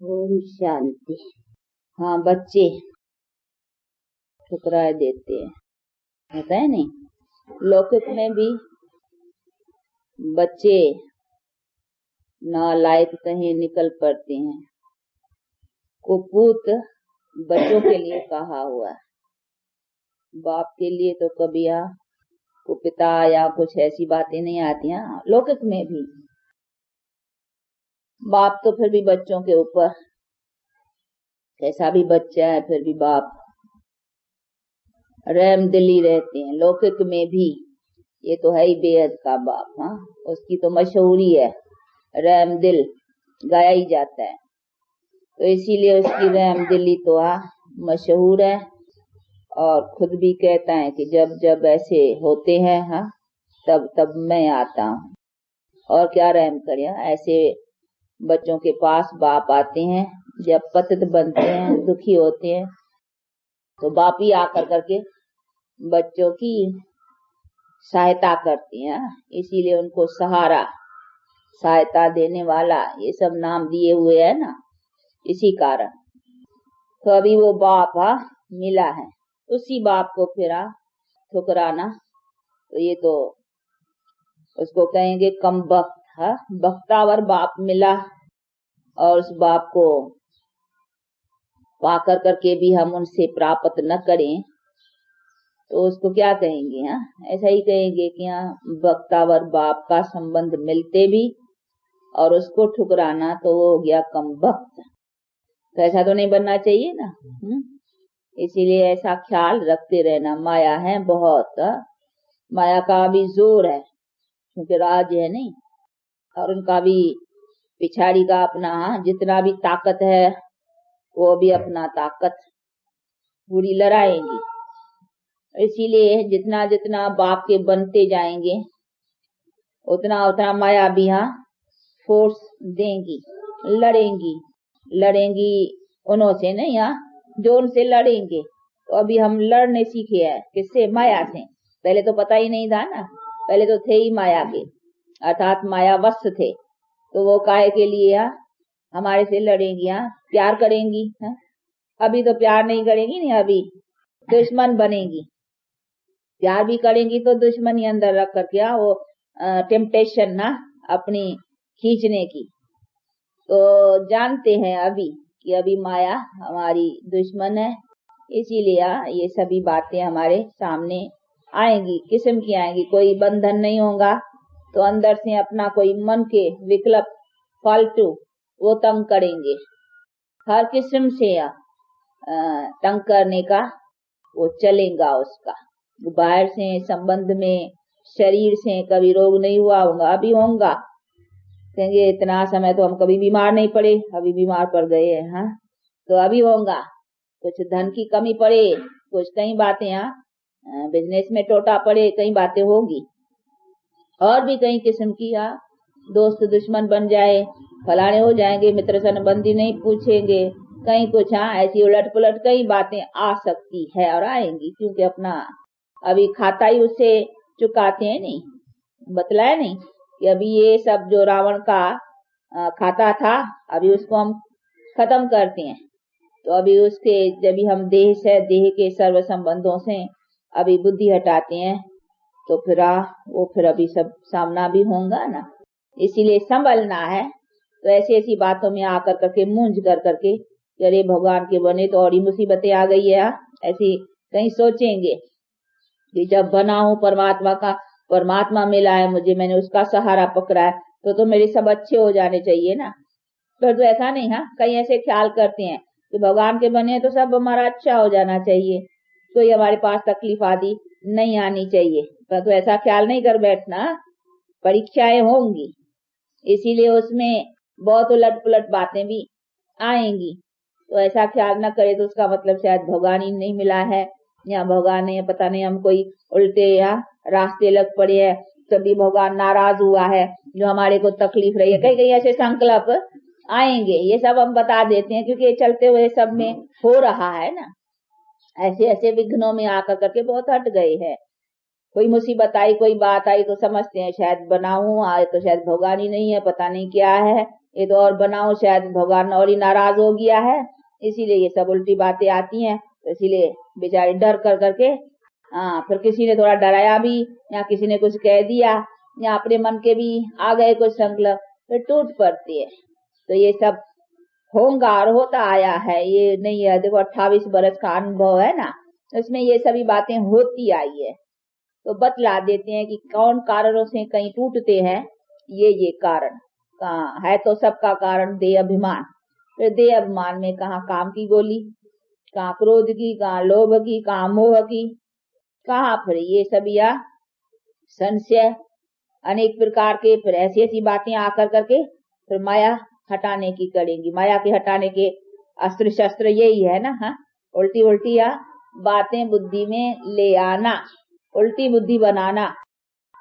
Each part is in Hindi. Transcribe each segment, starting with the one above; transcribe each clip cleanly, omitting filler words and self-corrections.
ओम शांति। हाँ, बच्चे ठुकरा देते हैं, होता है नहीं। लौकिक में भी बच्चे नालायक कहीं निकल पड़ते हैं। कुपूत बच्चों के लिए कहा हुआ है, बाप के लिए तो कभी कुपिता या कुछ ऐसी बातें नहीं आती हैं। लौकिक में भी बाप तो फिर भी बच्चों के ऊपर, कैसा भी बच्चा है फिर भी बाप रहम दिली रहते हैं। लौकिक में भी ये तो है ही बेहद का बाप। हाँ, उसकी तो मशहूरी है, रहम दिल गाया ही जाता है, तो इसीलिए उसकी रहम दिली तो मशहूर है। और खुद भी कहता है कि जब जब ऐसे होते हैं तब तब मैं आता हूँ। और क्या रहम करे, ऐसे बच्चों के पास बाप आते हैं जब पतित बनते हैं, दुखी होते हैं, तो बाप ही आकर करके बच्चों की सहायता करती हैं। इसीलिए उनको सहारा, सहायता देने वाला, ये सब नाम दिए हुए है ना, इसी कारण। तो अभी वो बाप मिला है, उसी बाप को फिर ठुकराना, तो ये तो उसको कहेंगे कम बख्त। बख्तावर बाप मिला और उस बाप को पाकर करके भी हम उनसे प्राप्त न करें तो उसको क्या कहेंगे? ऐसा ही कहेंगे कि बख्तावर बाप का संबंध मिलते भी और उसको ठुकराना, तो वो हो गया कम बख्त। तो ऐसा तो नहीं बनना चाहिए ना। इसीलिए ऐसा ख्याल रखते रहना। माया है बहुत, माया का भी जोर है क्योंकि राज है नहीं, और उनका भी पिछाड़ी का अपना जितना भी ताकत है वो भी अपना ताकत पूरी लड़ाएंगी। इसीलिए जितना जितना बाप के बनते जाएंगे उतना उतना माया भी फोर्स देंगी, लड़ेंगी उन्हों से नहीं, जो उनसे लड़ेंगे। तो अभी हम लड़ने सीखे हैं, किससे? माया से। पहले तो पता ही नहीं था ना, पहले तो थे ही माया के, अर्थात माया वश थे। तो वो काहे के लिए हमारे से लड़ेंगी? प्यार करेंगी। अभी तो प्यार नहीं करेंगी, नहीं, अभी दुश्मन बनेगी। प्यार भी करेंगी तो दुश्मनी अंदर रख करके वो टेम्पटेशन ना अपनी खींचने की। तो जानते हैं अभी कि अभी माया हमारी दुश्मन है, इसीलिए ये सभी बातें हमारे सामने आएंगी। किस्म की आएंगी, कोई बंधन नहीं होगा तो अंदर से अपना कोई मन के विकल्प फालतू वो तंग करेंगे। हर किस्म से तंग करने का वो चलेगा उसका। बाहर से संबंध में शरीर से कभी रोग नहीं हुआ होगा, अभी होगा। कहेंगे इतना समय तो हम कभी बीमार नहीं पड़े, अभी बीमार पड़ गए हैं। तो अभी होगा। कुछ धन की कमी पड़े, कुछ कई बातें बिजनेस में टोटा पड़े, कई बातें होगी। और भी कई किस्म की दोस्त दुश्मन बन जाए, फलाने हो जाएंगे, मित्र संबंधी नहीं पूछेंगे, कहीं कुछ ऐसी उलट पुलट कई बातें आ सकती है और आएंगी। क्योंकि अपना अभी खाता ही उससे चुकाते हैं, नहीं बतलाया नहीं कि अभी ये सब जो रावण का खाता था अभी उसको हम खत्म करते हैं। तो अभी उसके जब हम देह से, देह के सर्व संबंधों से अभी बुद्धि हटाते हैं तो फिर वो फिर अभी सब सामना भी होगा ना। इसीलिए संभलना है। तो ऐसी ऐसी बातों में आकर करके मूंझ कर करके अरे भगवान के बने तो और ही मुसीबतें आ गई है, ऐसी कहीं सोचेंगे कि जब बना हूँ परमात्मा का, परमात्मा मिला है मुझे, मैंने उसका सहारा पकड़ा है, तो मेरे सब अच्छे हो जाने चाहिए ना। तो ऐसा नहीं कई ऐसे ख्याल करते हैं कि भगवान के बने तो सब हमारा अच्छा हो जाना चाहिए, कोई हमारे पास तकलीफ आदि नहीं आनी चाहिए। तो ऐसा ख्याल नहीं कर बैठना, परीक्षाएं होंगी, इसीलिए उसमें बहुत उलट पुलट बातें भी आएंगी। तो ऐसा ख्याल न करे तो उसका मतलब शायद भगवान ही नहीं मिला है, या भगवान ने पता नहीं हम कोई उल्टे रास्ते लग पड़े है, तभी भगवान नाराज हुआ है, जो हमारे को तकलीफ रही है। कई कई ऐसे संकल्प आएंगे, ये सब हम बता देते हैं क्योंकि चलते हुए सब में हो रहा है ना। ऐसे ऐसे विघ्नों में आकर करके बहुत हट गए हैं। कोई मुसीबत आई, कोई बात आई तो समझते हैं शायद बनाऊं आए तो शायद भगवान ही नहीं है, पता नहीं क्या है, ये तो और बनाओ, शायद भगवान और ही नाराज हो गया है, इसीलिए ये सब उल्टी बातें आती हैं। तो इसीलिए बेचारे डर कर करके, फिर किसी ने थोड़ा डराया भी, या किसी ने कुछ कह दिया, या अपने मन के भी आ गए कुछ संकल्प, फिर टूट पड़ती है। तो ये सब होंगार होता आया है, ये नहीं है। देखो 28 बरस का अनुभव है ना, उसमें ये सभी बातें होती आई है। तो बतला देते हैं कि कौन कारणों से कहीं टूटते हैं, ये कारण कहाँ है। तो सबका कारण देह अभिमान। फिर देह अभिमान में कहाँ काम की गोली, कहाँ क्रोध की, कहाँ लोभ की, कहाँ मोह की, कहाँ फिर ये सब या संशय अनेक प्रकार के। फिर ऐसी ऐसी बातें आकर करके फिर माया हटाने की करेंगी। माया के हटाने के अस्त्र शस्त्र यही है ना। हाँ, उल्टी उल्टी या बातें बुद्धि में ले आना, उल्टी बुद्धि बनाना,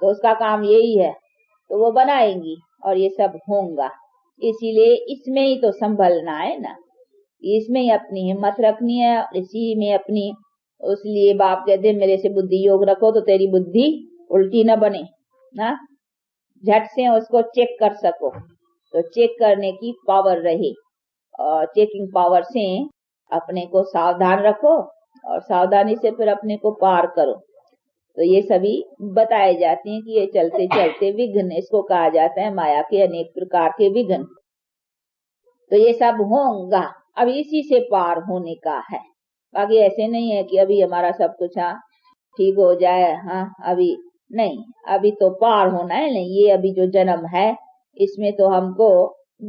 तो उसका काम यही है। तो वो बनाएंगी और ये सब होगा। इसीलिए इसमें ही तो संभलना है ना, इसमें ही अपनी हिम्मत रखनी है, इसी में अपनी। उसलिए बाप कहते मेरे से बुद्धि योग रखो तो तेरी बुद्धि उल्टी न बने ना, झट से उसको चेक कर सको। तो चेक करने की पावर रहे, और चेकिंग पावर से अपने को सावधान रखो, और सावधानी से फिर अपने को पार करो। तो ये सभी बताए जाते हैं कि ये चलते चलते विघ्न, इसको कहा जाता है माया के अनेक प्रकार के विघ्न। तो ये सब होगा, अब इसी से पार होने का है। बाकी ऐसे नहीं है कि अभी हमारा सब कुछ ठीक हो जाए, हाँ अभी नहीं, अभी तो पार होना है। नहीं, ये अभी जो जन्म है इसमें तो हमको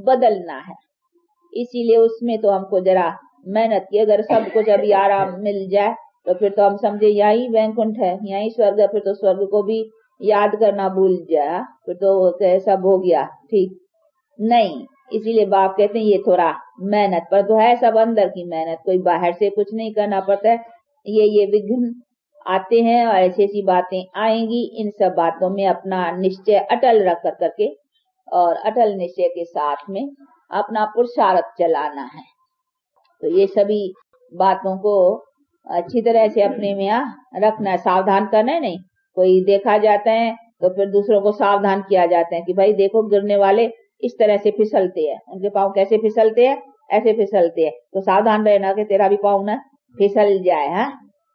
बदलना है, इसीलिए उसमें तो हमको जरा मेहनत की। अगर सब कुछ अभी आराम मिल जाए तो फिर तो हम समझे यही वैकुंठ है, यही स्वर्ग है, फिर तो स्वर्ग को भी याद करना भूल जाए, फिर तो सब हो गया ठीक। नहीं, इसीलिए बाप कहते हैं ये थोड़ा मेहनत पर तो है, सब अंदर की मेहनत, कोई बाहर से कुछ नहीं करना पड़ता है। ये विघ्न आते हैं और ऐसी ऐसी बातें आएंगी, इन सब बातों में अपना निश्चय अटल रख कर करके, और अटल निश्चय के साथ में अपना पुरुषार्थ चलाना है। तो ये सभी बातों को अच्छी तरह से अपने में रखना है, सावधान करना है। नहीं, कोई देखा जाता है तो फिर दूसरों को सावधान किया जाता है कि भाई देखो गिरने वाले इस तरह से फिसलते हैं, उनके पाँव कैसे फिसलते हैं, ऐसे फिसलते हैं, तो सावधान रहना कि तेरा भी पाँव ना फिसल जाए। हाँ,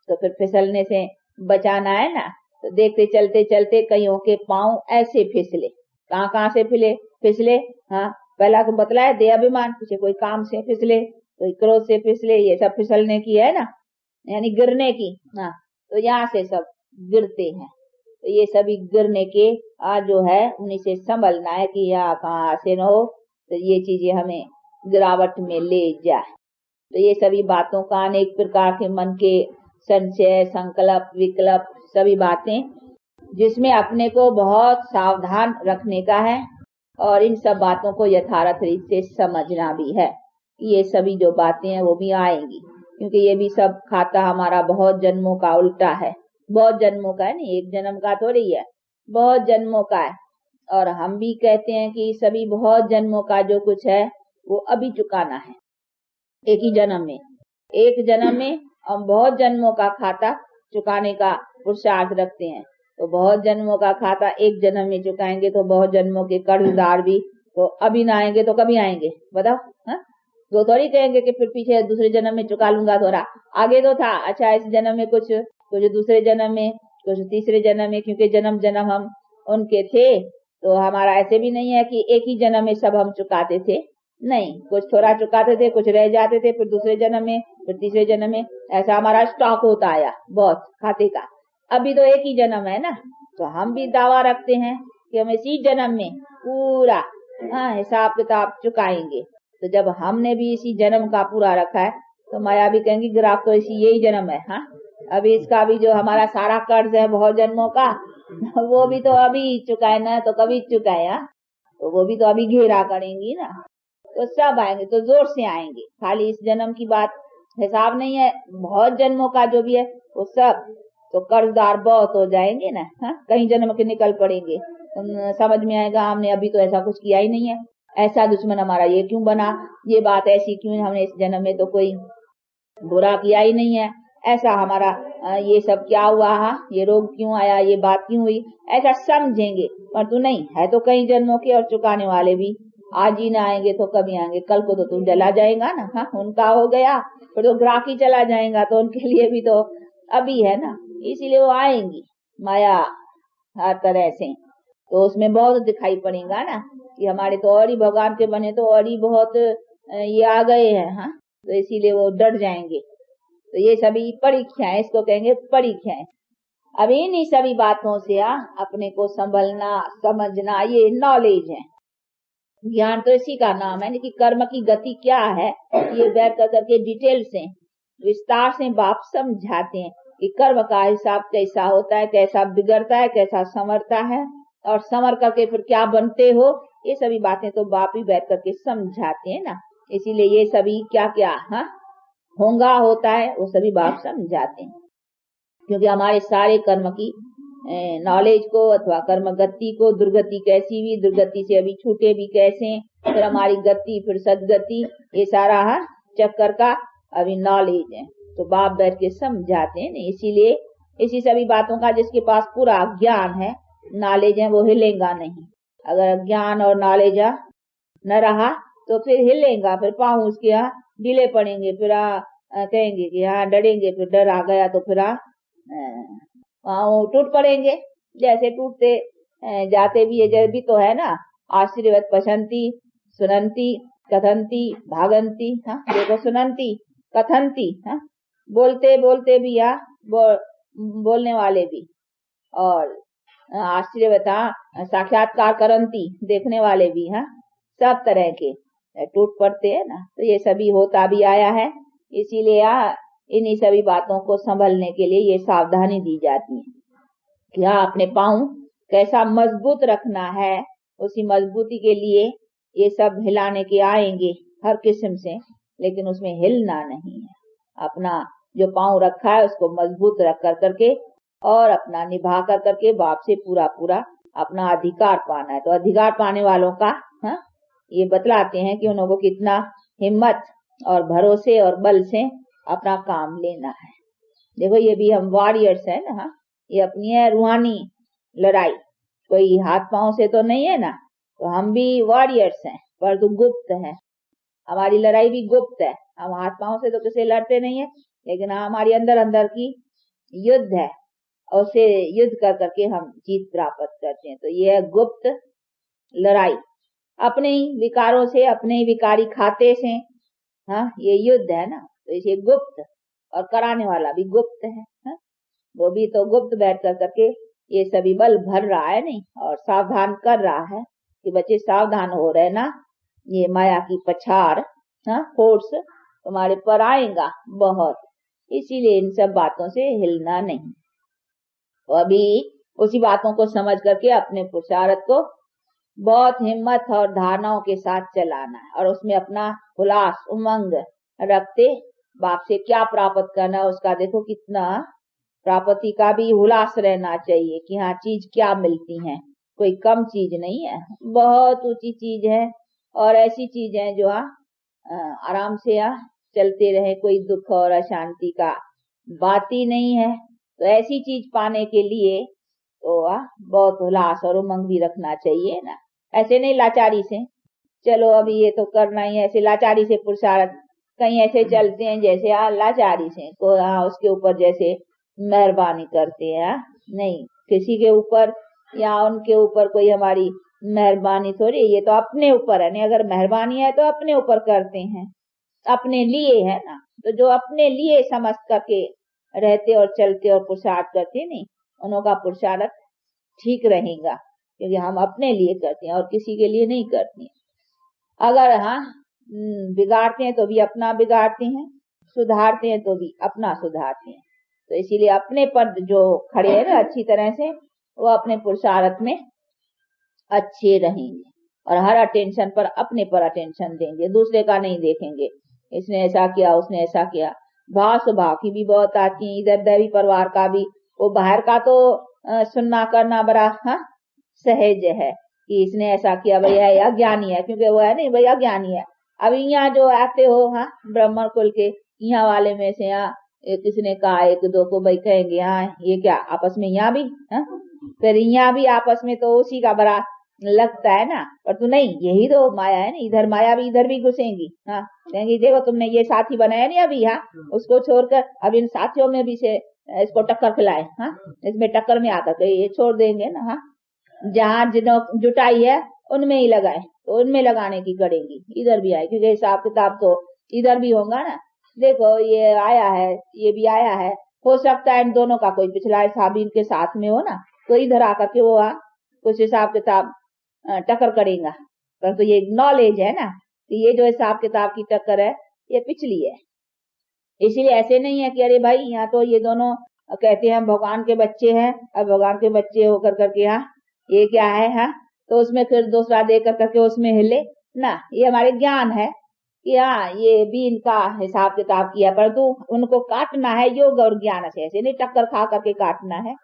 तो फिर फिसलने से बचाना है ना। तो देखते चलते चलते कईयों के पाँव ऐसे फिसले, कहाँ कहाँ से फिसले। हाँ, पहला तो बतलाया देह अभिमान, पीछे कोई काम से फिसले, कोई क्रोध से फिसले, ये सब फिसलने की है ना, यानी गिरने की। हाँ, तो यहाँ से सब गिरते हैं। तो ये सभी गिरने के जो है उन्हीं से संभलना है कि यहाँ कहाँ से न हो, तो ये चीजें हमें गिरावट में ले जाए। तो ये सभी बातों का अनेक प्रकार के मन के संशय, संकल्प, विकल्प, सभी बातें जिसमें अपने को बहुत सावधान रखने का है, और इन सब बातों को यथार्थ रीत से समझना भी है। ये सभी जो बातें हैं वो भी आएंगी, क्योंकि ये भी सब खाता हमारा बहुत जन्मों का उल्टा है। बहुत जन्मों का है, नहीं एक जन्म का थोड़ी है, बहुत जन्मों का है। और हम भी कहते हैं कि सभी बहुत जन्मों का जो कुछ है वो अभी चुकाना है, एक ही जन्म में। एक जन्म में हम बहुत जन्मों का खाता चुकाने का पुरुषार्थ रखते हैं। तो बहुत जन्मों का खाता एक जन्म में चुकाएंगे तो बहुत जन्मों के कर्जदार भी तो अभी ना आएंगे तो कभी आएंगे बताओ। हाँ, वो थोड़ी कहेंगे कि फिर पीछे दूसरे जन्म में चुका लूंगा, थोड़ा आगे तो था, अच्छा इस जन्म में कुछ दूसरे जन्म में, कुछ तीसरे जन्म में, क्योंकि जन्म जन्म हम उनके थे। तो हमारा ऐसे भी नहीं है कि एक ही जन्म में सब हम चुकाते थे, नहीं, कुछ थोड़ा चुकाते थे, कुछ रह जाते थे, फिर दूसरे जन्म में, फिर तीसरे जन्म में, ऐसा हमारा स्टॉक होता आया बहुत खाते का। अभी तो एक ही जन्म है ना, तो हम भी दावा रखते हैं कि हम इसी जन्म में पूरा हिसाब किताब चुकाएंगे। तो जब हमने भी इसी जन्म का पूरा रखा है तो माया भी कहेंगी ग्राहक तो इसी यही जन्म है। हाँ, अभी इसका भी जो हमारा सारा कर्ज है बहुत जन्मों का वो भी तो अभी चुकाए ना, तो कभी चुकाए। हाँ, तो वो भी तो अभी घेरा करेंगी ना। तो सब आएंगे, तो जोर से आएंगे, खाली इस जन्म की बात हिसाब नहीं है, बहुत जन्मों का जो भी है वो सब तो कर्जदार बहुत हो जाएंगे ना। हाँ, कई जन्म के निकल पड़ेंगे, समझ में आएगा हमने अभी तो ऐसा कुछ किया ही नहीं है, ऐसा दुश्मन हमारा ये क्यों बना, ये बात ऐसी क्यों, हमने इस जन्म में तो कोई बुरा किया ही नहीं है, ऐसा हमारा ये सब क्या हुआ, ये रोग क्यों आया, ये बात क्यों हुई, ऐसा समझेंगे। पर तू नहीं है तो कई जन्मों के और चुकाने वाले भी आज ही ना आएंगे तो कभी आएंगे, कल को तो तुम जला जाएगा ना। हाँ, उनका हो गया फिर तो ग्राहक ही चला जाएगा, तो उनके लिए भी तो अभी है ना, इसीलिए वो आएंगी माया हर तरह से। तो उसमें बहुत दिखाई पड़ेगा ना कि हमारे तो और ही भगवान के बने तो और ही बहुत ये आ गए हैं। हाँ, तो इसीलिए वो डर जाएंगे। तो ये सभी परीक्षाएं, इसको कहेंगे परीक्षाएं। अब इन्हीं सभी बातों से अपने को संभलना समझना, ये नॉलेज है। ज्ञान तो इसी का नाम है कि कर्म की गति क्या है, ये बैठ करके डिटेल से विस्तार से बाप समझाते हैं कि कर्म का हिसाब कैसा होता है, कैसा बिगड़ता है, कैसा संवरता है, और संवर करके फिर क्या बनते हो। ये सभी बातें तो बाप ही बैठ करके समझाते हैं ना। इसीलिए ये सभी क्या क्या होगा होता है वो सभी बाप समझाते हैं, क्योंकि हमारे सारे कर्म की नॉलेज को अथवा कर्म गति को, दुर्गति कैसी हुई, दुर्गति से अभी छूटे भी कैसे, फिर हमारी गति, फिर सदगति, ये सारा चक्कर का अभी नॉलेज है। तो बाप बैठ के समझाते हैं। इसीलिए इसी सभी बातों का जिसके पास पूरा ज्ञान है, नॉलेज है, वो हिलेगा नहीं। अगर ज्ञान और नॉलेज न रहा तो फिर हिलेगा, फिर पाँव उसके ढीले पड़ेंगे, फिर कहेंगे कि डरेंगे, फिर डर आ गया तो फिर टूट पड़ेंगे। जैसे टूटते जाते भी है, जब भी तो है ना, आशीर्वाद पसंती सुनंती कथंती भागंती। हाँ, देखो सुनंती कथंती, बोलते बोलते भी बोलने वाले भी, और आशीर्वाद साक्षात्कार करंती, देखने वाले भी। सब तरह के टूट पड़ते हैं ना। तो ये सभी होता भी आया है, इसीलिए इन्हीं सभी बातों को संभलने के लिए ये सावधानी दी जाती है कि अपने पाँव कैसा मजबूत रखना है। उसी मजबूती के लिए ये सब हिलाने के आएंगे हर किस्म से, लेकिन उसमें हिलना नहीं है। अपना जो पाँव रखा है उसको मजबूत रख कर करके और अपना निभा कर करके बाप से पूरा पूरा अपना अधिकार पाना है। तो अधिकार पाने वालों का ये बतलाते हैं कि उनको कितना हिम्मत और भरोसे और बल से अपना काम लेना है। देखो ये भी हम वॉरियर्स है ना। ये अपनी है रूहानी लड़ाई, कोई हाथ पांव से तो नहीं है ना। तो हम भी वॉरियर्स हैं, पर तो गुप्त है। हमारी लड़ाई भी गुप्त है। हम हाथ पांव से तो किसी लड़ते नहीं है, लेकिन हमारी अंदर अंदर की युद्ध है, और उसे युद्ध कर करके हम जीत प्राप्त करते हैं। तो ये है गुप्त लड़ाई, अपने ही विकारों से, अपने ही विकारी खाते से। ये युद्ध है ना। तो इसे गुप्त, और कराने वाला भी गुप्त है। वो भी तो गुप्त बैठ कर करके ये सभी बल भर रहा है नहीं, और सावधान कर रहा है कि बच्चे सावधान हो रहे ना, ये माया की पछाड़ फोर्स तुम्हारे पर आएगा बहुत। इसीलिए इन सब बातों से हिलना नहीं। तो अभी उसी बातों को समझ करके अपने पुरुषार्थ को बहुत हिम्मत और धारणाओं के साथ चलाना है, और उसमें अपना उल्लास उमंग रखते बाप से क्या प्राप्त करना है उसका देखो कितना प्राप्ति का भी उल्लास रहना चाहिए कि हाँ चीज क्या मिलती है, कोई कम चीज नहीं है, बहुत ऊंची चीज है, और ऐसी चीज है जो आराम से चलते रहे, कोई दुख और अशांति का बात ही नहीं है। तो ऐसी चीज पाने के लिए तो बहुत उल्लास और उमंग भी रखना चाहिए ना। ऐसे नहीं लाचारी से, चलो अभी ये तो करना ही है, ऐसे लाचारी से पुरुषार्थ कहीं ऐसे चलते हैं जैसे लाचारी से को उसके ऊपर जैसे मेहरबानी करते हैं। नहीं, किसी के ऊपर या उनके ऊपर कोई हमारी मेहरबानी थोड़ी, ये तो अपने ऊपर है। नहीं, अगर मेहरबानी है तो अपने ऊपर करते हैं, अपने लिए है ना। तो जो अपने लिए समझ करके रहते और चलते और पुरुषार्थ करते, नहीं उनका पुरुषार्थ ठीक रहेगा, क्योंकि हम अपने लिए करते हैं और किसी के लिए नहीं करते हैं। अगर बिगाड़ते हैं तो भी अपना बिगाड़ते हैं, सुधारते हैं तो भी अपना सुधारते हैं। तो इसीलिए अपने पर जो खड़े हैं ना अच्छी तरह से, वो अपने पुरुषार्थ में अच्छे रहेंगे, और हर अटेंशन पर अपने पर अटेंशन देंगे, दूसरे का नहीं देखेंगे इसने ऐसा किया उसने ऐसा किया। भाव स्वभाव की भी बहुत आती है, इधर दैवी परिवार का भी। वो बाहर का तो सुनना करना बड़ा सहज है कि इसने ऐसा किया, भैया या ज्ञानी है, क्योंकि वो है नहीं भैया ज्ञानी है। अब यहाँ जो आते हो ब्राह्मण कुल के यहाँ वाले में से किसने कहा एक दो को भाई कहेंगे ये क्या आपस में यहाँ भी फिर यहाँ भी आपस में तो उसी का बड़ा लगता है ना, पर तू नहीं, यही तो माया है ना, इधर माया भी इधर भी घुसेंगी। हाँ, कहेंगी देखो तुमने ये साथी बनाया नहीं अभी, हाँ उसको छोड़कर अब इन साथियों में भी से इसको टक्कर खिलाए, हाँ इसमें टक्कर में आकर के ये छोड़ देंगे ना। हाँ, जहाँ जुटाई है उनमें ही लगाए, तो उनमें लगाने की करेंगी, इधर भी आए, क्योंकि हिसाब किताब तो इधर भी होगा ना। देखो ये आया है, ये भी आया है, हो सकता है इन दोनों का कोई पिछला हिसाब इनके साथ में हो ना, तो इधर आकर के वो कुछ हिसाब किताब टक्कर करेगा। परंतु ये नॉलेज है ना, तो ये जो हिसाब किताब की टक्कर है ये पिछली है। इसीलिए ऐसे नहीं है कि अरे भाई यहाँ तो ये दोनों कहते हैं भगवान के बच्चे हैं, अब भगवान के बच्चे होकर करके हाँ ये क्या है, हाँ तो उसमें फिर दूसरा दे कर करके उसमें हिले ना। ये हमारे ज्ञान है कि हाँ ये भी इनका हिसाब किताब किया, परंतु उनको काटना है योग और ज्ञान से, ऐसे नहीं टक्कर खा करके काटना है,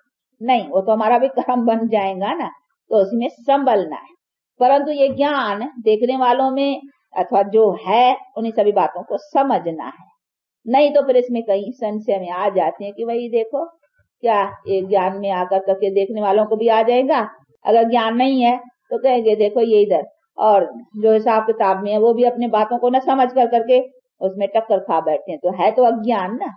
नहीं वो तो हमारा भी कर्म बन जाएगा ना, तो उसमें संभलना है। परंतु ये ज्ञान देखने वालों में अथवा जो है उन्हीं सभी बातों को समझना है, नहीं तो फिर इसमें कहीं संशय में आ जाते हैं कि भाई देखो क्या ये ज्ञान में आकर करके देखने वालों को भी आ जाएगा, अगर ज्ञान नहीं है तो कहेंगे देखो ये इधर, और जो हिसाब किताब में है वो भी अपने बातों को न समझ कर करके उसमें टक्कर खा बैठते हैं, तो है तो अज्ञान ना।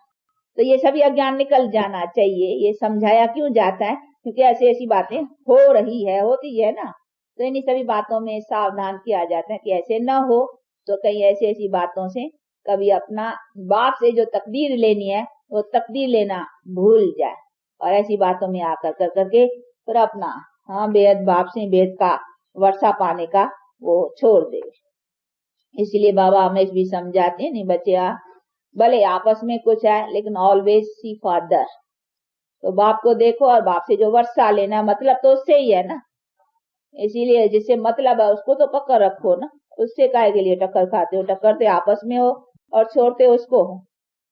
तो ये सभी अज्ञान निकल जाना चाहिए। ये समझाया क्यों जाता है, क्योंकि ऐसी ऐसी बातें हो रही है, होती है ना, तो इन्हीं सभी बातों में सावधान किया जाता है कि ऐसे न हो, तो कहीं ऐसी ऐसी बातों से कभी अपना बाप से जो तकदीर लेनी है वो तकदीर लेना भूल जाए, और ऐसी बातों में आकर कर करके फिर अपना हाँ बेहद बाप से बेहद का वर्षा पाने का वो छोड़ दे। इसलिए बाबा हमें भी समझाते हैं, नहीं बच्चे भले आपस में कुछ है लेकिन ऑलवेज सी फादर, तो बाप को देखो और बाप से जो वर्षा लेना मतलब तो उससे ही है ना। इसीलिए जिससे मतलब है उसको तो पकड़ रखो ना, उससे काहे के लिए टक्कर खाते हो, टक्कर आपस में हो और छोड़ते उसको हो।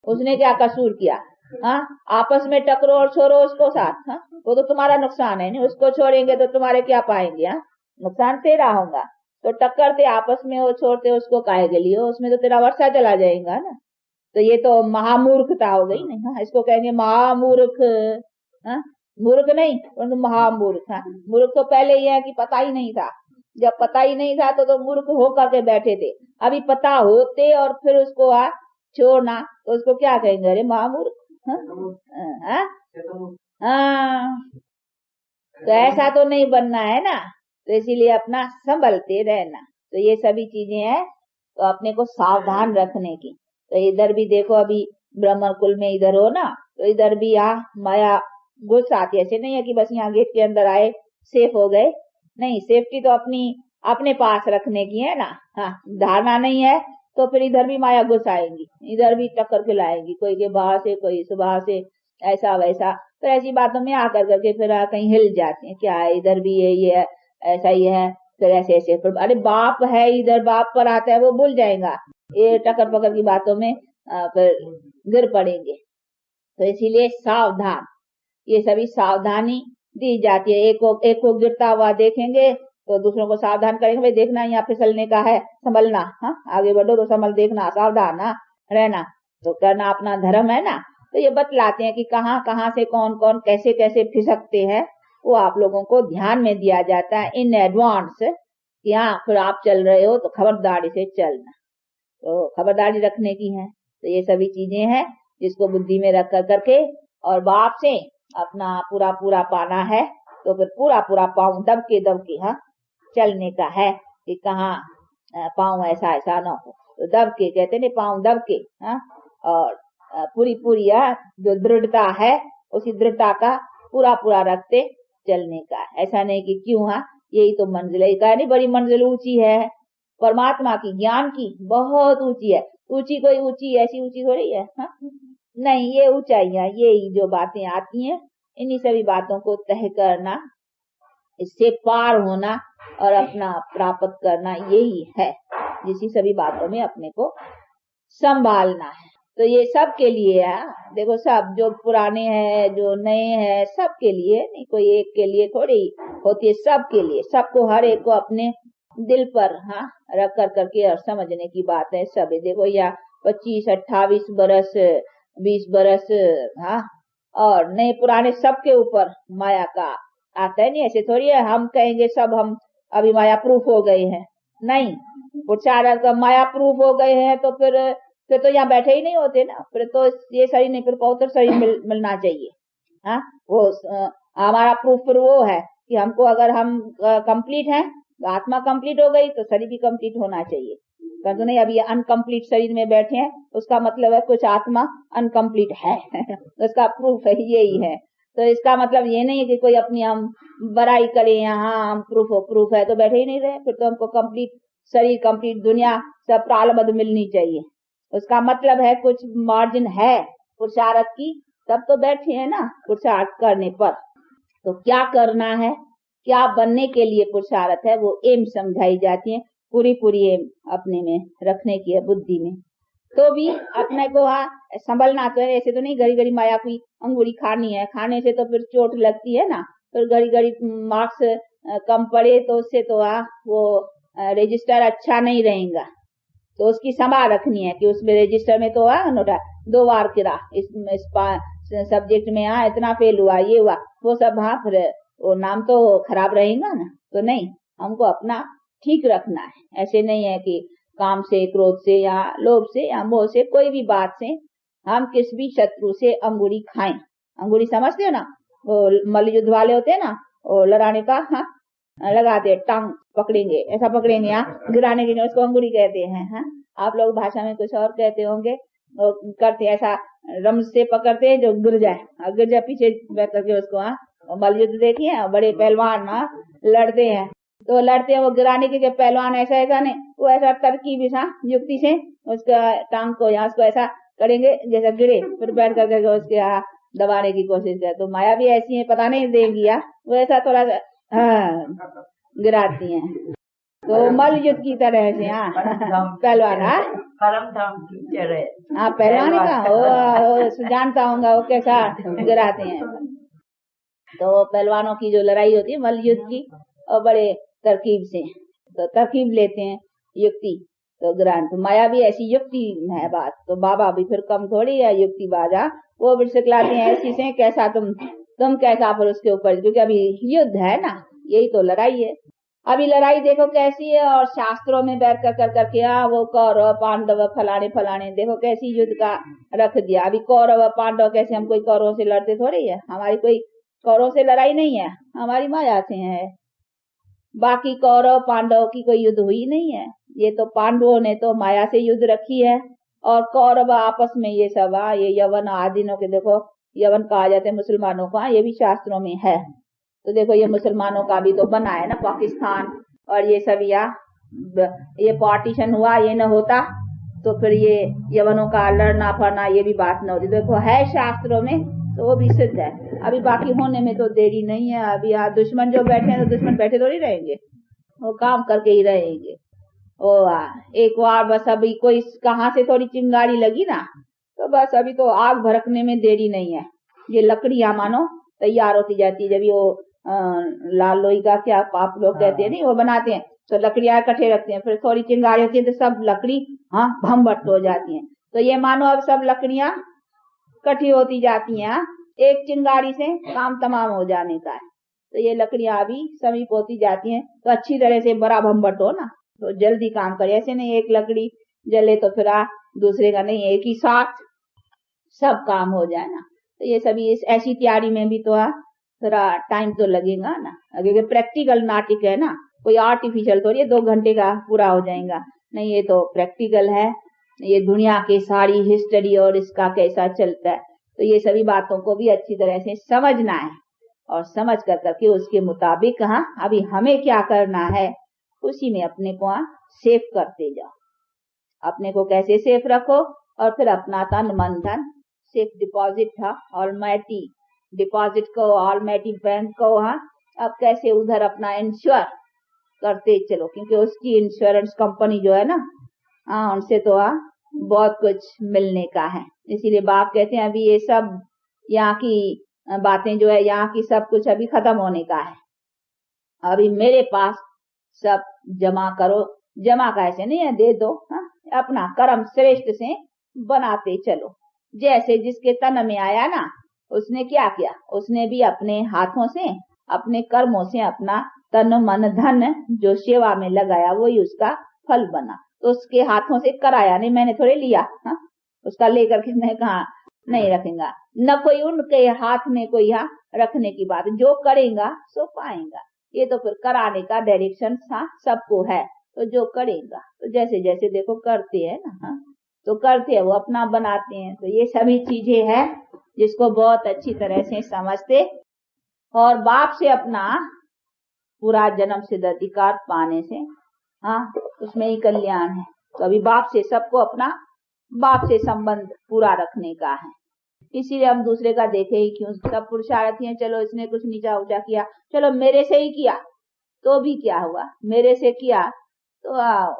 उसने क्या कसूर किया, हाँ आपस में टकरो और छोड़ो उसको साथ, हाँ वो तो तुम्हारा नुकसान है नहीं, उसको छोड़ेंगे तो तुम्हारे क्या पाएंगे, हाँ नुकसान तेरा होगा। तो टक्करते आपस में हो, छोड़ते उसको काहे के लिए, उसमें तो तेरा वर्षा चला जाएगा ना। तो ये तो महामूर्खता हो गई नहीं, हाँ इसको कहेंगे महामूर्ख, हाँ मूर्ख नहीं परंतु महामूर्ख। हाँ मूर्ख तो पहले ही है कि पता ही नहीं था, जब पता ही नहीं था तो मूर्ख हो करके बैठे थे, अभी पता होते और फिर उसको छोड़ना तो उसको क्या कहेंगे, अरे महामूर्ख। हाँ तो ऐसा तो नहीं बनना है ना, तो इसीलिए अपना संभलते रहना। तो ये सभी चीजें हैं तो अपने को सावधान रखने की। तो इधर भी देखो अभी ब्राह्मण कुल में इधर हो ना, तो इधर भी माया घुस आती, ऐसे नहीं है कि बस यहाँ गेट के अंदर आए सेफ हो गए, नहीं सेफ्टी तो अपनी अपने पास रखने की है ना। हाँ धारणा नहीं है तो फिर इधर भी माया घुस आएंगी, इधर भी टक्कर खिलाएंगी, कोई के बाहर से कोई सुबह से ऐसा वैसा, तो ऐसी बातों में आकर करके फिर कहीं हिल जाते हैं, क्या है इधर भी है ये ऐसा ही है, फिर ऐसे ऐसे अरे बाप है इधर, बाप पर आता है वो भूल जाएगा, ये टक्कर पकड़ की बातों में फिर गिर पड़ेंगे। तो इसीलिए सावधान, ये सभी सावधानी दी जाती है। एक को गिरता हुआ देखेंगे तो दूसरों को सावधान करेंगे, भाई देखना यहाँ फिसलने का है, संभलना, हाँ आगे बढ़ो तो संभल, देखना सावधान रहना, तो करना अपना धर्म है ना। तो ये बतलाते हैं कि कहाँ कहाँ से कौन कौन कैसे कैसे फिसकते हैं, वो आप लोगों को ध्यान में दिया जाता है इन एडवांस कि हाँ फिर आप चल रहे हो तो खबरदारी से चलना, तो खबरदारी रखने की है। तो ये सभी चीजें हैं जिसको बुद्धि में रख कर करके और बाप से अपना पूरा पूरा पाना है, तो फिर पूरा पूरा पाँव दब के हाँ चलने का है कि कहाँ पाँव ऐसा ऐसा ना हो, तो दब के कहते नहीं पाँव दब के, हाँ और पूरी पूरी जो दृढ़ता है उसी दृढ़ता का पूरा पूरा रखते चलने का। ऐसा नहीं कि क्यों यही तो मंजिल है, कहा नहीं बड़ी मंजिल ऊंची है परमात्मा की, ज्ञान की बहुत ऊंची है, ऊंची कोई ऊंची ऐसी ऊंची थोड़ी है, हाँ नहीं ये ऊंचाइयां यही जो बातें आती हैं इन्हीं सभी बातों को तय करना, इससे पार होना और अपना प्राप्त करना यही है, जिसी सभी बातों में अपने को संभालना है। तो ये सब के लिए है, देखो सब जो पुराने हैं जो नए हैं सबके लिए, नहीं कोई एक के लिए थोड़ी होती है, सबके लिए, सबको हर एक को अपने दिल पर रख कर करके और समझने की बात है। सब देखो या 25, 28 बरस 20 बरस और नए पुराने सबके ऊपर माया का आता है, नहीं ऐसे थोड़ी है हम कहेंगे सब हम अभी माया प्रूफ हो गए हैं। नहीं, पुरुषार्थ का माया प्रूफ हो गए हैं तो फिर तो यहाँ बैठे ही नहीं होते ना, फिर तो ये शरीर नहीं, फिर पवित्र शरीर मिलना चाहिए। हाँ, वो हमारा प्रूफ फिर वो है कि हमको अगर हम कंप्लीट हैं, आत्मा कंप्लीट हो गई तो शरीर भी कंप्लीट होना चाहिए। परंतु नहीं, अभी अनकंप्लीट शरीर में बैठे हैं, उसका मतलब है कुछ आत्मा अनकंप्लीट है उसका प्रूफ है यही है। तो इसका मतलब ये नहीं है कि कोई अपनी हम बड़ाई करें, यहाँ हम प्रूफ है तो बैठे ही नहीं रहे, फिर तो हमको कंप्लीट शरीर, कंप्लीट दुनिया, सब प्रालब्ध मिलनी चाहिए। उसका मतलब है कुछ मार्जिन है पुरुषार्थ की, तब तो बैठे हैं ना पुरुषार्थ करने पर। तो क्या करना है, क्या बनने के लिए पुरुषार्थ है, वो एम समझाई जाती है। पूरी एम अपने में रखने की है, बुद्धि में। तो भी अपने को संभलना तो है, ऐसे तो नहीं घड़ी घड़ी माया की अंगूरी खानी है, खाने से तो फिर चोट लगती है ना, फिर घड़ी घड़ी मार्क्स कम पड़े तो उससे तो वो रजिस्टर अच्छा नहीं रहेगा। तो उसकी संभाल रखनी है कि उसमें रजिस्टर में तो नोटा 2 बार गिरा, इस सब्जेक्ट में इतना फेल हुआ, ये हुआ, वो सब फिर वो नाम तो खराब रहेगा ना। तो नहीं, हमको अपना ठीक रखना है। ऐसे नहीं है कि काम से, क्रोध से या लोभ से या मोह से, कोई भी बात से हम किस भी शत्रु से अंगूरी खाएं। अंगूरी समझते हो ना, वो मल्ल युद्ध वाले होते हैं ना, वो लड़ाने का लगाते, टांग पकड़ेंगे, ऐसा पकड़ेंगे, गिराने के लिए उसको अंगूरी कहते हैं। आप लोग भाषा में कुछ और कहते होंगे। करते ऐसा रम से पकड़ते हैं जो गिर जाए पीछे बैठ करके उसको। मल्ल युद्ध देखिए, बड़े पहलवान लड़ते हैं, तो लड़ते हैं वो गिराने के पहलवान ऐसा नहीं, वो ऐसा तरकीब युक्ति से उसका टांग को यहाँ उसको ऐसा करेंगे जैसा गिरे, फिर बैठ करके उसके दबाने की कोशिश करे। तो माया भी ऐसी है, पता नहीं देंगी वो ऐसा थोड़ा गिराती हैं। तो मल्ल युद्ध की तरह से पहलवान पहलवान का जानता होगा वो कैसा गिराते हैं। तो पहलवानों की जो लड़ाई होती है मल्ल युद्ध की, और बड़े तरकीब से, तो तरकीब लेते हैं युक्ति, तो ग्रांट माया भी ऐसी युक्ति है बात। तो बाबा भी फिर कम थोड़ी है युक्ति बाजा, वो भी सिखलाते हैं ऐसी से कैसा तुम कैसा फिर उसके ऊपर, क्योंकि अभी युद्ध है ना, यही तो लड़ाई है। अभी लड़ाई देखो कैसी है, और शास्त्रों में बैठ कर करके वो कौरव पांडव फलाने देखो कैसी युद्ध का रख दिया। अभी कौरव पांडव कैसे, हम कोई कौरवों से लड़ते थोड़ी है, हमारी कोई कौरवों से लड़ाई नहीं है, हमारी माया से है। बाकी कौरव पांडव की कोई युद्ध हुई नहीं है, ये तो पांडवों ने तो माया से युद्ध रखी है, और कौरव आपस में ये सब ये यवन आदिनों के, देखो यवन कहा जाता है मुसलमानों का, ये भी शास्त्रों में है। तो देखो ये मुसलमानों का भी तो बना है ना पाकिस्तान, और ये सब ये पार्टीशन हुआ, ये न होता तो फिर ये यवनों का लड़ना फड़ना ये भी बात न होती। देखो है शास्त्रों में, तो वो भी सिद्ध है। अभी बाकी होने में तो देरी नहीं है। अभी दुश्मन जो बैठे हैं तो दुश्मन बैठे थोड़ी रहेंगे, वो काम करके ही रहेंगे। एक बार बस अभी कोई कहाँ से थोड़ी चिंगारी लगी ना, तो बस अभी तो आग भड़कने में देरी नहीं है। ये लकड़ियां मानो तैयार होती जाती है, जब ये लाल लोई का क्या आप लोग कहते हैं नहीं, वो बनाते हैं, तो लकड़ियां इकट्ठे रखते हैं, फिर थोड़ी चिंगारी होती है तो सब लकड़ी भम्बट हो जाती है। तो ये मानो अब सब लकड़ियां इकट्ठी होती जाती हैं, एक चिंगारी से काम तमाम हो जाने का है। तो ये लकड़ियां अभी समीप होती जाती हैं, तो अच्छी तरह से बड़ा भम्बट हो ना, तो जल्दी काम करे। ऐसे नहीं एक लकड़ी जले तो फिर दूसरे का नहीं, एक ही साथ सब काम हो जाए ना। तो ये सभी ऐसी तैयारी में भी तो थोड़ा टाइम तो लगेगा ना, अगर प्रैक्टिकल नाटक है ना, कोई आर्टिफिशियल थोड़ी 2 घंटे का पूरा हो जाएगा, नहीं ये तो प्रैक्टिकल है। ये दुनिया की सारी हिस्ट्री और इसका कैसा चलता है, तो ये सभी बातों को भी अच्छी तरह से समझना है, और समझ कर करके उसके मुताबिक अभी हमें क्या करना है, उसी में अपने को सेफ करते जाओ। अपने को कैसे सेफ रखो, और फिर अपना तन मन धन सेफ डिपॉजिट था ऑलमाइटी डिपॉजिट को, ऑलमाइटी बैंक को अब कैसे उधर अपना इंश्योर करते चलो, क्योंकि उसकी इंश्योरेंस कंपनी जो है ना, उनसे तो बहुत कुछ मिलने का है। इसीलिए बाप कहते हैं अभी ये सब यहाँ की बातें जो है, यहाँ की सब कुछ अभी खत्म होने का है। अभी मेरे पास सब जमा करो, जमा का ऐसे नहीं है दे दो, अपना कर्म श्रेष्ठ से बनाते चलो। जैसे जिसके तन में आया ना, उसने क्या किया, उसने भी अपने हाथों से अपने कर्मों से अपना तन मन धन जो सेवा में लगाया वही उसका फल बना। तो उसके हाथों से कराया नहीं, मैंने थोड़े लिया, हाँ? उसका लेकर के मैं कहा नहीं रखेगा, न कोई उनके हाथ में कोई यहाँ रखने की बात, जो करेगा सो पाएगा। ये तो फिर कराने का डायरेक्शन सबको है, तो जो करेगा तो जैसे जैसे देखो करते हैं ना, हाँ? तो करते हैं वो अपना बनाते हैं। तो ये सभी चीजें हैं जिसको बहुत अच्छी तरह से समझते और बाप से अपना पूरा जन्म सिद्ध अधिकार पाने से, हाँ, उसमें ही कल्याण है। तो अभी बाप से सबको अपना बाप से संबंध पूरा रखने का है, इसीलिए हम दूसरे का देखे ही क्यों। सब पुरुषार्थी हैं, चलो इसने कुछ नीचा ऊंचा किया, चलो मेरे से ही किया तो भी क्या हुआ, मेरे से किया तो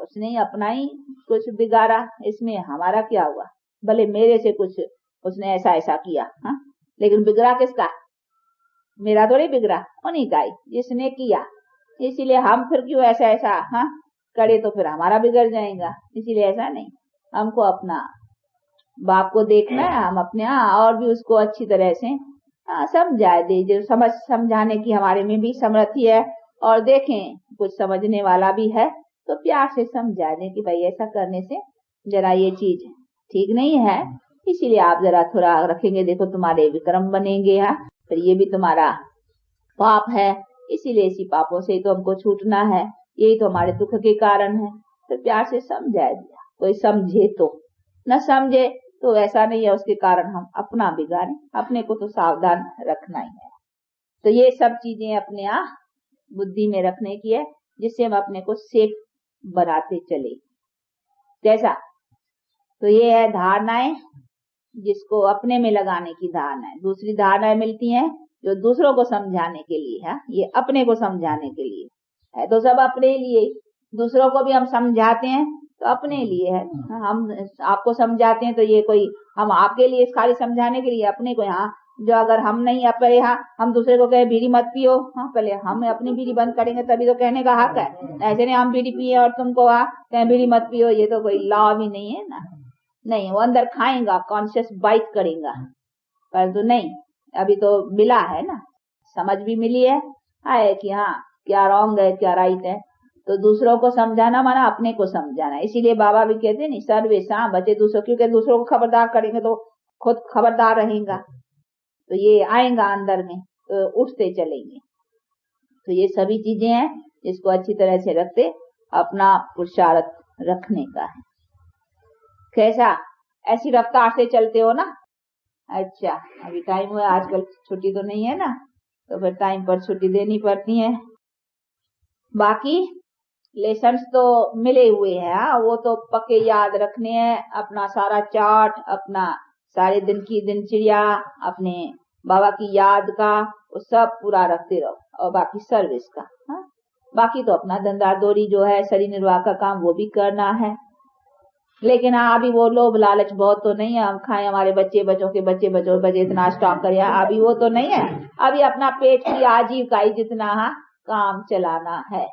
उसने अपना ही कुछ बिगाड़ा, इसमें हमारा क्या हुआ। भले मेरे से कुछ उसने ऐसा ऐसा किया, हाँ, लेकिन बिगड़ा किसका, मेरा थोड़ी बिगड़ा, उन्हीं का ही जिसने किया। इसीलिए हम फिर क्यों ऐसा ऐसा, हाँ, करे तो फिर हमारा बिगड़ जाएगा। इसीलिए ऐसा नहीं, हमको अपना बाप को देखना है, हम अपने और भी उसको अच्छी तरह से समझा दे, जो समझाने की हमारे में भी समर्थी है, और देखें कुछ समझने वाला भी है तो प्यार से समझा दें कि भाई ऐसा करने से जरा ये चीज ठीक नहीं है, इसीलिए आप जरा थोड़ा रखेंगे, देखो तुम्हारे विक्रम बनेंगे, हाँ, फिर ये भी तुम्हारा पाप है, इसीलिए इसी पापों से तो हमको छूटना है, यही तो हमारे दुख के कारण है। तो प्यार से समझा दिया, कोई समझे तो, न समझे तो ऐसा नहीं है उसके कारण हम अपना बिगाड़े, अपने को तो सावधान रखना ही है। तो ये सब चीजें अपने बुद्धि में रखने की है, जिससे हम अपने को सेफ बनाते चले। कैसा, तो ये है धारणाएं, जिसको अपने में लगाने की धारणाएं। दूसरी धारणाएं मिलती हैं जो दूसरों को समझाने के लिए है, ये अपने को समझाने के लिए है, तो सब अपने लिए। दूसरों को भी हम समझाते हैं तो अपने लिए है, हम आपको समझाते हैं तो ये कोई हम आपके लिए खाली समझाने के लिए, अपने को यहाँ जो अगर हम नहीं अपने यहाँ हम दूसरे को कहे बीड़ी मत पियो, हाँ, पहले हम अपनी बीड़ी बंद करेंगे तभी तो कहने का हक है। ऐसे नहीं हम बीड़ी पिए और तुमको कहें बीड़ी मत पियो, ये तो कोई लॉ भी नहीं है ना। नहीं, वो अंदर खाएगा, कॉन्शियस बाइट करेगा, परंतु नहीं, अभी तो मिला है ना, समझ भी मिली है कि हाँ क्या रॉन्ग है क्या राइट है। तो दूसरों को समझाना माना अपने को समझाना। इसीलिए बाबा भी कहते हैं नहीं, सर्वेशा बचे दूसरों, क्योंकि दूसरों को खबरदार करेंगे तो खुद खबरदार रहेगा, तो ये आएगा अंदर में, तो उठते चलेंगे। तो ये सभी चीजें हैं जिसको अच्छी तरह से रखते अपना पुरुषार्थ रखने का है। कैसा, ऐसी रफ्तार से चलते हो ना। अच्छा, अभी टाइम हुआ, आजकल छुट्टी तो नहीं है ना, तो फिर टाइम पर छुट्टी देनी पड़ती है। बाकी लेसन्स तो मिले हुए हैं, वो तो पक्के याद रखने हैं। अपना सारा चार्ट, अपना सारे दिन की दिनचर्या, अपने बाबा की याद का, वो सब पूरा रखते रहो, और बाकी सर्विस का, हाँ, बाकी तो अपना धंधा दौड़ी जो है शरीर निर्वाह का काम वो भी करना है। लेकिन अभी वो लोभ लालच बहुत तो नहीं है, हम खाएं, हमारे बच्चे इतना स्टॉक करें, अभी वो तो नहीं है। अभी अपना पेट की आजीविका ही जितना काम चलाना है,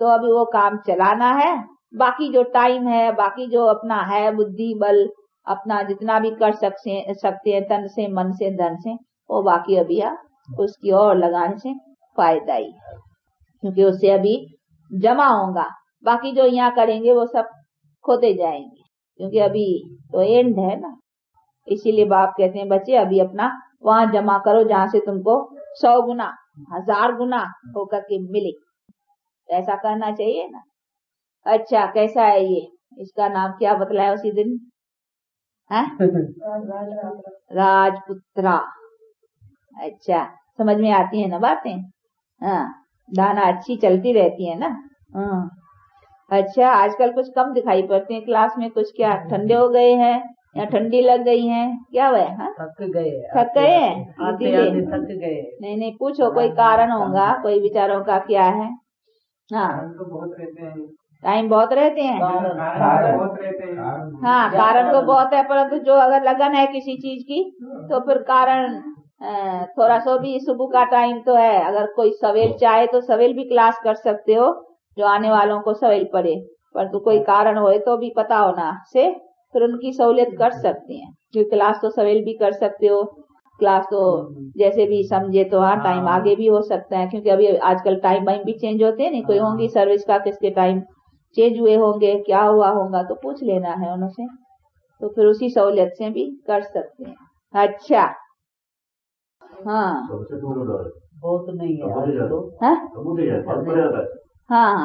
तो अभी वो काम चलाना है। बाकी जो टाइम है, बाकी जो अपना है बुद्धि बल, अपना जितना भी कर सकते हैं तन से मन से धन से, वो बाकी अभी उसकी ओर लगाने से फायदा ही है, क्योंकि उससे अभी जमा होगा। बाकी जो यहाँ करेंगे वो सब खोते जाएंगे, क्योंकि अभी तो एंड है ना। इसीलिए बाप कहते हैं बच्चे अभी अपना वहां जमा करो जहाँ से तुमको 100 गुना 1000 गुना होकर के मिले, ऐसा करना चाहिए ना। अच्छा, कैसा है ये, इसका नाम क्या बतलाया उसी दिन है? राजपुत्रा। अच्छा, समझ में आती है ना बातें, हाँ, दाना अच्छी चलती रहती है ना। हाँ, अच्छा, आजकल कुछ कम दिखाई पड़ते हैं क्लास में, कुछ क्या ठंडे हो गए हैं या ठंडी लग गई हैं, क्या हुआ है? थक गए हैं, थक गए। नहीं, पूछो, कोई कारण होगा, कोई विचारों का क्या है। हाँ, टाइम बहुत रहते हैं, हाँ, कारण तो बहुत है, परंतु जो अगर लगन है किसी चीज की तो फिर कारण थोड़ा सा भी। सुबह का टाइम तो है, अगर कोई सवेल चाहे तो सवेल भी क्लास कर सकते हो, जो आने वालों को सवेल पड़े, परंतु कोई कारण हो तो भी पता होना से फिर उनकी सहूलियत कर सकते हैं, क्योंकि क्लास तो सवेल भी कर सकते हो, क्लास तो जैसे भी समझे तो हाँ टाइम आगे भी हो सकता है, क्योंकि अभी आजकल टाइम वाइम भी चेंज होते हैं, नहीं कोई होंगी सर्विस का किसके टाइम चेंज हुए होंगे, क्या हुआ होगा तो पूछ लेना है उनसे, तो फिर उसी सहूलियत से भी कर सकते हैं। अच्छा हाँ बहुत नहीं है हाँ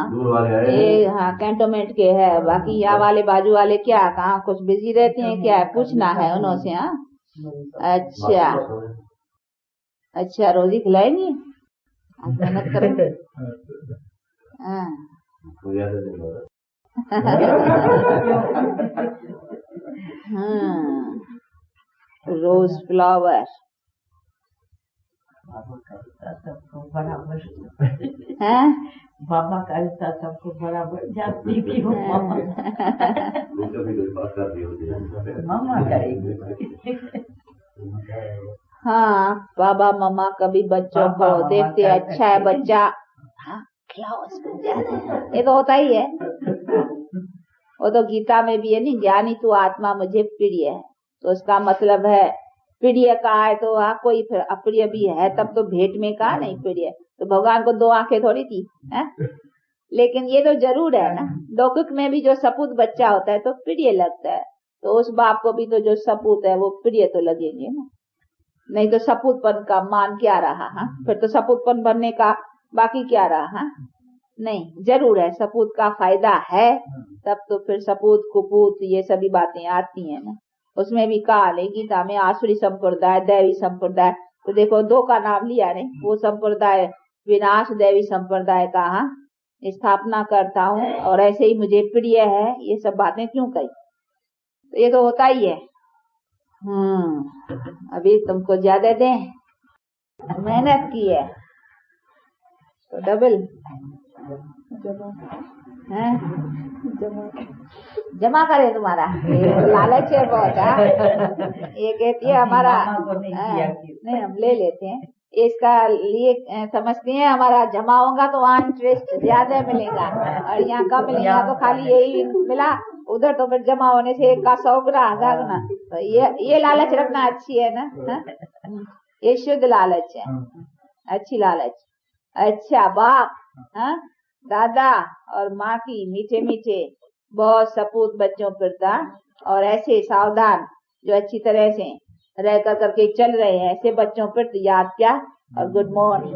ये हाँ कैंटोनमेंट के है, बाकी यहाँ वाले बाजू वाले क्या कहाँ कुछ बिजी रहते हैं क्या, पूछना है उनसे। हाँ अच्छा अच्छा रोजी खिलाएंगी, मेहनत करेंगे। हाँ रोज फ्लावर सबको बराबर है, बाबा का हिस्सा सबको बराबर जाती थी मामा करेगी। हाँ बाबा मम्मा कभी बच्चों को देखते अच्छा है बच्चा, हाँ खिलाओ इसको, ये तो होता ही है, वो तो गीता में भी है नहीं, ज्ञानी तू आत्मा मुझे प्रिय है, तो उसका मतलब है प्रिय कहा है तो हाँ कोई फिर अप्रिय भी है, तब तो भेंट में कहा नहीं प्रिय, तो भगवान को 2 आंखें थोड़ी थी है? लेकिन ये तो जरूर है ना, लौकिक में भी जो सपूत बच्चा होता है तो प्रिय लगता है, तो उस बाप को भी तो जो सपूत है वो प्रिय तो लगेंगे ना, नहीं तो सपूतपन का मान क्या रहा। हाँ फिर तो सपूतपन बनने का बाकी क्या रहा। हाँ नहीं जरूर है, सपूत का फायदा है, तब तो फिर सपूत कुपूत ये सभी बातें आती हैं ना, उसमें भी कहा नहीं गीता में आसुरी संप्रदाय दैवी संप्रदाय, तो देखो 2 का नाम लिया नहीं, वो संप्रदाय विनाश, दैवी संप्रदाय का हाँ स्थापना करता हूँ और ऐसे ही मुझे प्रिय है, ये सब बातें क्यों कही, तो ये तो होता ही है। अभी तुमको ज्यादा दें, मेहनत की है तो डबल है, जमा करे तुम्हारा, लालच है बहुत। ये कहती है हमारा नहीं हम ले लेते हैं, इसका लिए समझते हैं हमारा जमा होगा तो वहाँ इंटरेस्ट ज्यादा मिलेगा, और यहाँ कम मिलेगा, यहाँ तो खाली यही मिला, उधर तो फिर जमा होने से 1 का 100 गुना, तो ये लालच रखना अच्छी है ना, ये शुद्ध लालच है, अच्छी लालच। अच्छा बाप दादा और माँ की मीठे मीठे बहुत सपूत बच्चों पर था, और ऐसे सावधान जो अच्छी तरह से रह कर करके चल रहे हैं, ऐसे बच्चों पर याद क्या और गुड मॉर्निंग।